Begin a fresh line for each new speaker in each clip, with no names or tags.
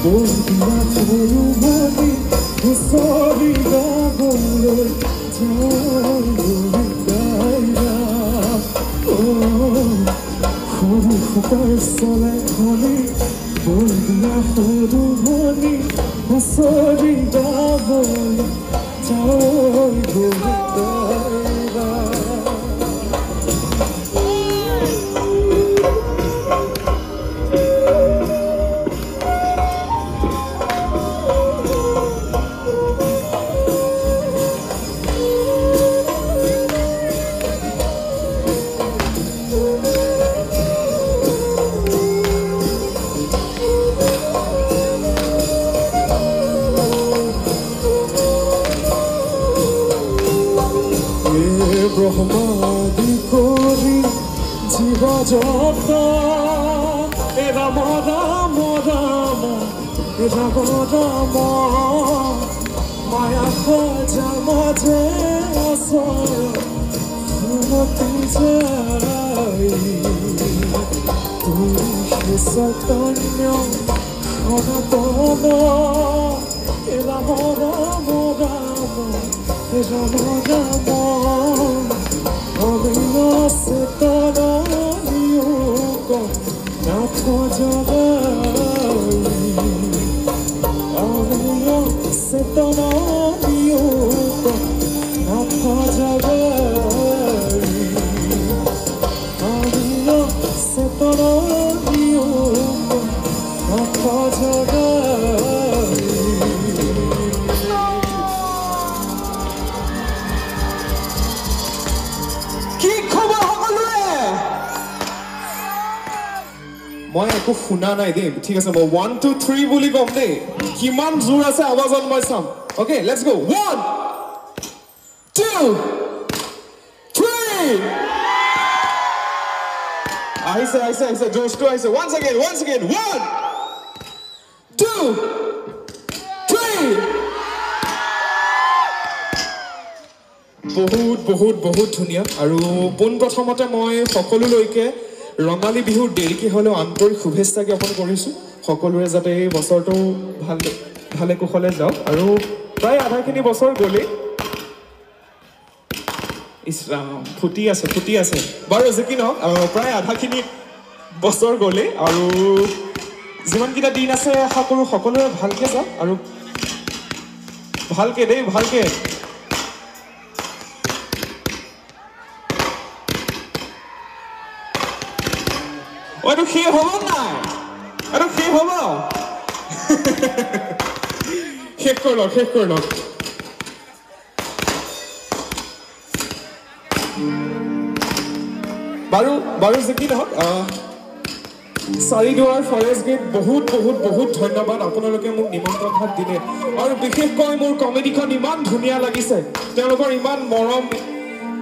বন্দিয়া সৰু মনি হুঁচৰি গাবলৈ সৰু সুতাৰ চলে ধনি বন্দিয়া সৰু মনি হুঁচৰি গাবলৈ ব্ৰহ্মাদি কৰি জীৱ জগত ৰাম ৰাম ৰাম ৰাম ৰাম মায়া খোজা মাজে আচৰতি যায় তুমি চৈতন্য সনাতন Ram Ram Ram Ram Ram se todo yuko na pojagai se todo yuko na pojagai se todo yuko na pojagai মই একো শুনা নাই দেই ঠিক আছে মই 1 2 3 বুলি কম দেই কিমান জোৰ আছে আৱাজত মই চাম ওকে লেটস গো 1 2 3 আহিছে জোশটো আহিছে once again 1 2 3 বহুত ধুনীয়া আৰু পোন প্ৰথমতে মই সকলোলৈকে ৰঙালী বিহুৰ দেৰিকে হলেও আন্তৰিক শুভেচ্ছা জ্ঞাপন কৰিছো সকলোৰে যাতে এই বছৰটো ভালে কুশলে যাওক আৰু প্ৰায় আধাখিনি বছৰ গ'লে ইছৰাম ফুটি আছে বাৰু যে কি নহওক প্ৰায় আধাখিনি বছৰ গ'লে আৰু যিমানকেইটা দিন আছে আশা কৰোঁ সকলোৰে ভালকে যাওক আৰু ভালকে What do you hear from now? I don't hear from now. Heck or not. Baru Zaki no. Saridwar Forest Gate বহুত ধন্যবাদ আপোনালোকে মোক নিমন্ত্ৰণ ভাত দিলে আৰু বিশেষকৈ মোৰ কমেডিখন ইমান ধুনীয়া লাগিছে তেওঁলোকৰ ইমান মৰম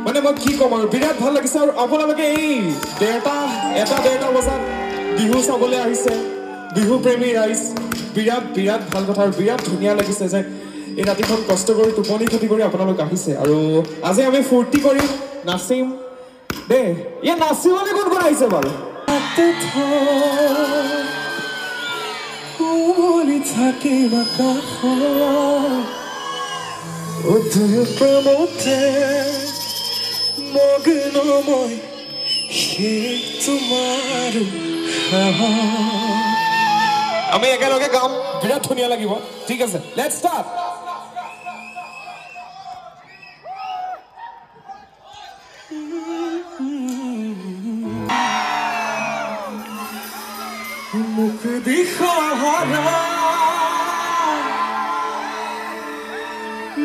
মানে মই কি কম আৰু বিৰাট ভাল লাগিছে আৰু আপোনালোকে এই এটা বজাত বিহু চাবলৈ আহিছে বিহু প্ৰেমী ৰাইজ বিৰাট ভাল কথা আৰু বিৰাট ধুনীয়া লাগিছে যে এই ৰাতিখন কষ্ট কৰি টোপনি ক্ষতি কৰি আপোনালোক আহিছে আৰু আজি আমি ফূৰ্তি কৰিম নাচিম দে নাচিবলৈ কোন আহিছে বাৰু মগ্নময় তোমাৰ আমি একেলগে গাম বিৰাট ধুনীয়া লাগিব ঠিক আছে লেটস ষ্টাৰ্ট মুখ দিশহাৰা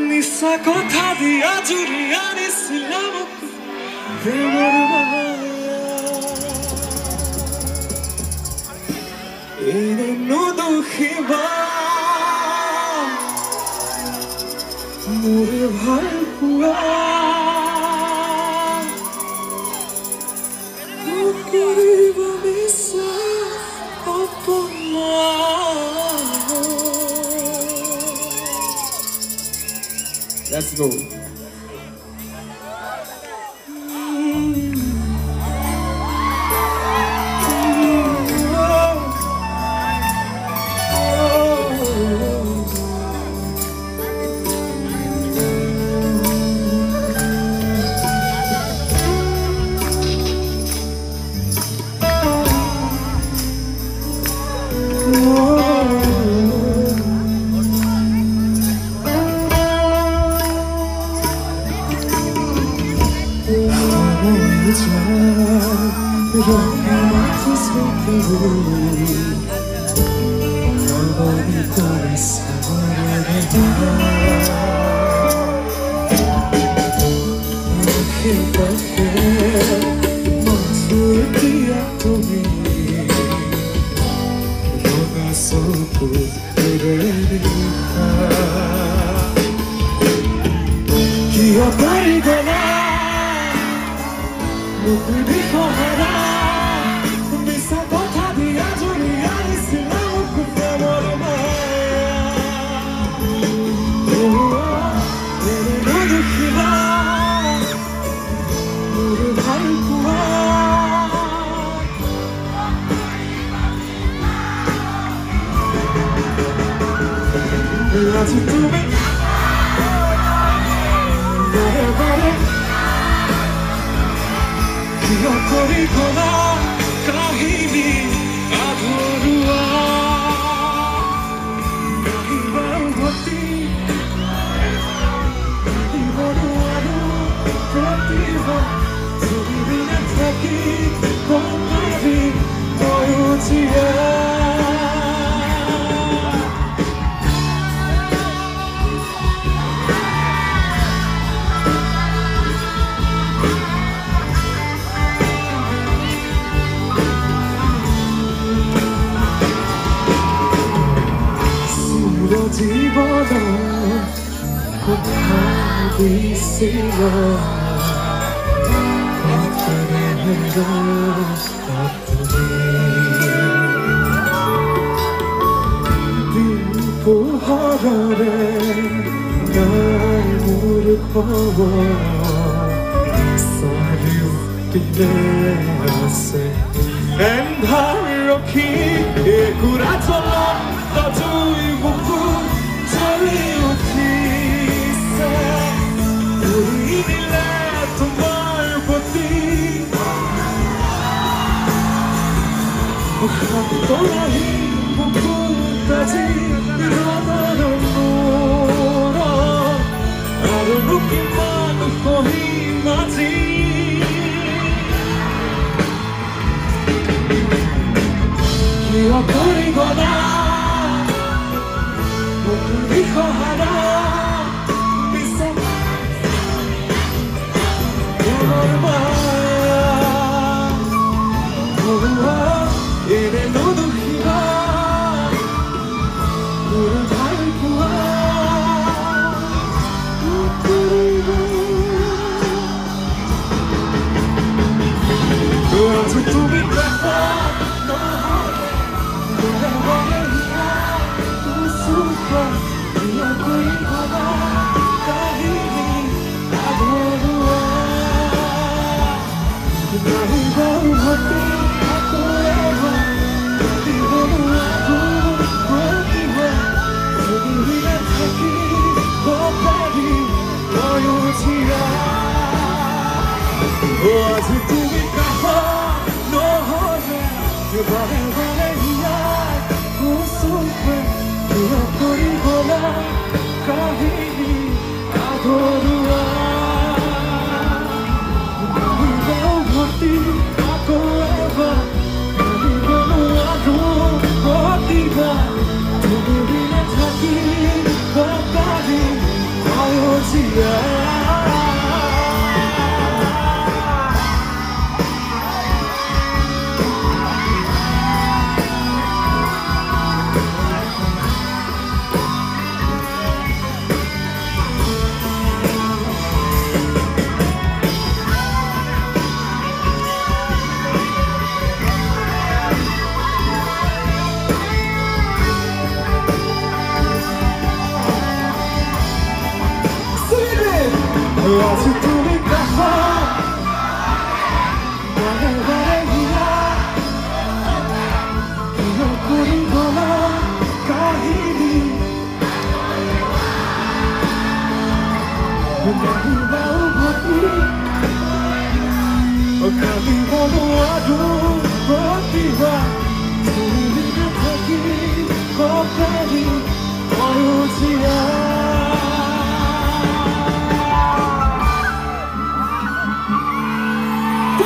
নিশা কথা দিয়া জুৰি আনিছিলা মোক প্ৰেমৰ মায়া এনে নদোষিবা মোৰ ভাল পোৱা কৰিব বিচাৰ অপমান Let's go.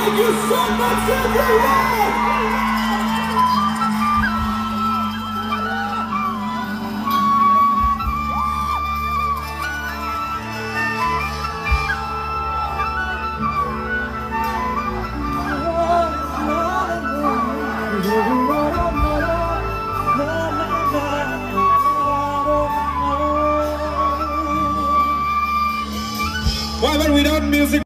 Thank you so much, everyone!
মই এবাৰ উইদাউট মিউজিক